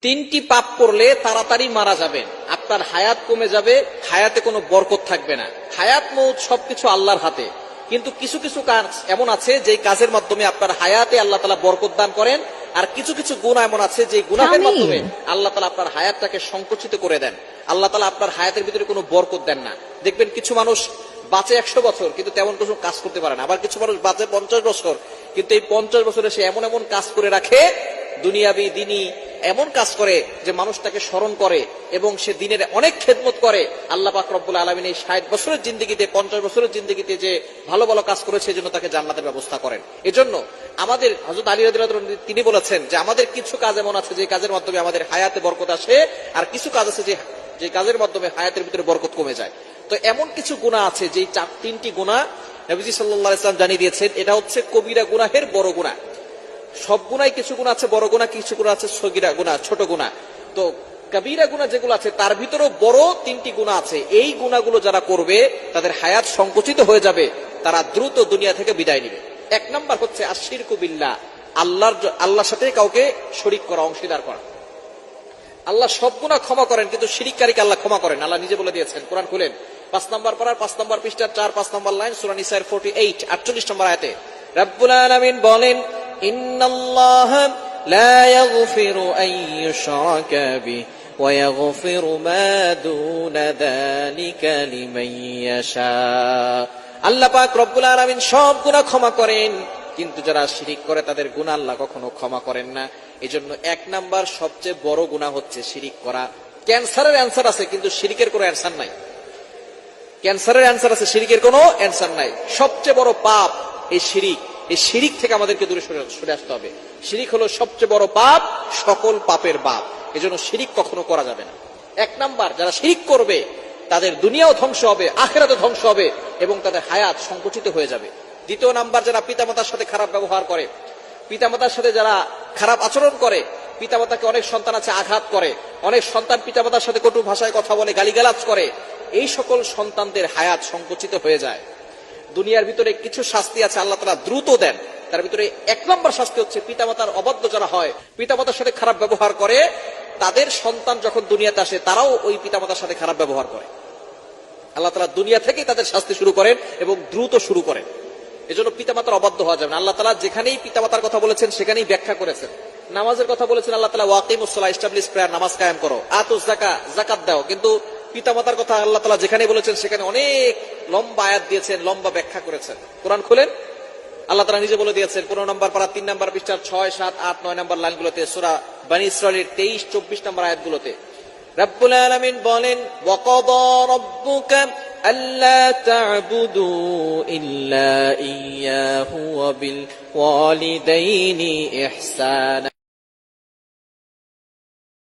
তিনটি পাপ করলে তাড়াতাড়ি মারা যাবেন, আপনার হায়াত কমে যাবে, হায়াতে কোনো বরকত থাকবে না। হায়াত মৌত সবকিছু আল্লাহর হাতে, কিন্তু কিছু কিছু কাজ এমন আছে যে কাজের মাধ্যমে আপনার হায়াতে আল্লাহ তাআলা বরকত দান করেন, আর কিছু কিছু গুনাহ এমন আছে যে গুনাহের মাধ্যমে আল্লাহ তাআলা আপনার হায়াতটাকে সংকুচিত করে দেন। আল্লাহ তাআলা আপনার হায়াতের ভিতরে কোনো বরকত দেন না। দেখবেন কিছু মানুষ বাঁচে 100 বছর কিন্তু তেমন কিছু কাজ করতে পারে না, আবার কিছু মানুষ বাঁচে 50 বছর কিন্তু এই 50 বছরে সে এমন এমন কাজ করে রাখে, দুনিয়াবি দিনী এমন কাজ করে যে মানুষ তাকে স্মরণ করে এবং সে দিনের অনেক খেদমত করে। আল্লাহ পাক রব্বুল আলামিন এই 60 বছরের জিন্দেগিতে, 50 বছরের জিন্দেগিতে যে ভালো ভালো কাজ করেছে এজন্য তাকে জান্নাতের ব্যবস্থা করেন। এজন্য আমাদের হযরত আলী রাদিয়াল্লাহু আনহু তিনি বলেছেন যে আমাদের কিছু কাজ এমন আছে যে কাজের মাধ্যমে আমাদের হায়াতে বরকত আসে, আর কিছু কাজ আছে যে কাজের মাধ্যমে হায়াতের ভিতরে বরকত কমে যায়। তো এমন কিছু গুনাহ আছে যে তিনটি গুনাহ নবীজি সাল্লাল্লাহু আলাইহি ওয়াসাল্লাম জানিয়ে দিয়েছেন, এটা হচ্ছে কবিরা গুনাহের বড় গুনাহ। সব গুনাই কিছু গুনাহ আছে বড় গুনাহ, কিছু গুনাহ আছে সগীরা গুনাহ, ছোট গুনাহ। তো কবিরা গুনাহ যেগুলো আছে তার ভিতরেও বড় তিনটি গুনাহ আছে। এই গুনাহগুলো যারা করবে তাদের হায়াত সংকুচিত হয়ে যাবে, তারা দ্রুত দুনিয়া থেকে বিদায় নেবে। এক নাম্বার হচ্ছে আশরিকু বিল্লাহ, আল্লাহর সাথে কাউকে শরীক করা, অংশীদার করা। আল্লাহ সব গুনাহ ক্ষমা করেন কিন্তু শিরিককারীকে আল্লাহ ক্ষমা করেন। আল্লাহ নিজে বলে দিয়েছেন, কোরআন খুলেন 5 নম্বর পারার 5 নম্বর পৃষ্ঠার 4-5 নম্বর লাইন, সূরা নিসার 48 48 নম্বর আয়াতে রব্বুল আলামিন বলেন, ইন্নাল্লাহা লা ইয়াগফিরু আন ইউশরাকা বিহি ওয়া ইয়াগফিরু মা দুনা যালিকা লিমান ইয়াশা। আল্লাহ পাক রব্বুল আলামিন সব গুনাহ ক্ষমা করেন, কিন্তু যারা শিরিক করে তাদের গুনাহ আল্লাহ কখনো ক্ষমা করেন না। এজন্য এক নাম্বার সবচেয়ে বড় গুনাহ হচ্ছে শিরিক করা। ক্যান্সারের অ্যানসার আছে কিন্তু শিরিকের কোনো অ্যানসার নাই। ক্যান্সারের অ্যানসার আছে, শিরিকের কোনো অ্যানসার নাই। সবচেয়ে বড় পাপ এই শিরিক। এই শিরিক থেকে আমাদেরকে দূরে সরে আসতে হবে। শিরিক হলো সবচেয়ে বড় পাপ, সকল পাপের বাপ। এজন্য শিরিক কখনো করা যাবে না। এক নাম্বার, যারা শিরিক করবে তাদের দুনিয়াও ধ্বংস হবে, আখিরাতও ধ্বংস হবে এবং তাদের হায়াত সংকুচিত হয়ে যাবে। দ্বিতীয় নাম্বার, যারা পিতামাতার সাথে খারাপ ব্যবহার করে, পিতামাতার সাথে যারা খারাপ আচরণ করে, পিতামাতাকে অনেক সন্তান আছে আঘাত করে, অনেক সন্তান পিতামাতার সাথে কটু ভাষায় কথা বলে, গালিগালাজ করে, এই সকল সন্তানদের হায়াত সংকুচিত হয়ে যায়। দুনিয়ার ভিতরে কিছু শাস্তি আছে আল্লাহ তাআলা দ্রুত দেন, তার ভিতরে এক নম্বর শাস্তি হচ্ছে পিতামাতার অবাধ্য যারা হয়, পিতামাতার সাথে খারাপ ব্যবহার করে, তাদের সন্তান যখন দুনিয়াতে আসে তারাও ওই পিতামাতার সাথে খারাপ ব্যবহার করে। আল্লাহ তাআলা দুনিয়া থেকেই তাদের শাস্তি শুরু করেন এবং দ্রুত শুরু করেন। এজন্য পিতামাতার অবাধ্য হওয়া যাবে না। আল্লাহ তাআলা যেখানেই পিতামাতার কথা বলেছেন সেখানেই ব্যাখ্যা করেছেন। নামাজের কথা বলেছেন আল্লাহ তাআলা, ওয়াকিমুস সালাহ, এস্টাবলিশ প্রেয়ার, নামাজ কায়েম করো, আতুজ যাকাত, যাকাত দাও। কিন্তু পিতামাতার কথা আল্লাহ তাআলা যেখানে বলেছেন সেখানে অনেক লম্বা আয়াত দিয়েছেন, লম্বা ব্যাখ্যা করেছেন। কোরআন খুলেন, আল্লাহ তাআলা নিজে বলে দিয়েছেন 15 নম্বর পারা 3 নম্বর পৃষ্ঠার 6, 7, 8, 9 নম্বর লাইনগুলোতে, সূরা বনী ইসরাঈলের 23-24 নম্বর আয়াতগুলোতে রব্বুল আলামিন বলেন, ওয়াকাদা রাব্বুকা আল্লা তা'বুদু ইল্লা ইয়্যাহু ওয়া বিল ওয়ালিদাইনি ইহসানা।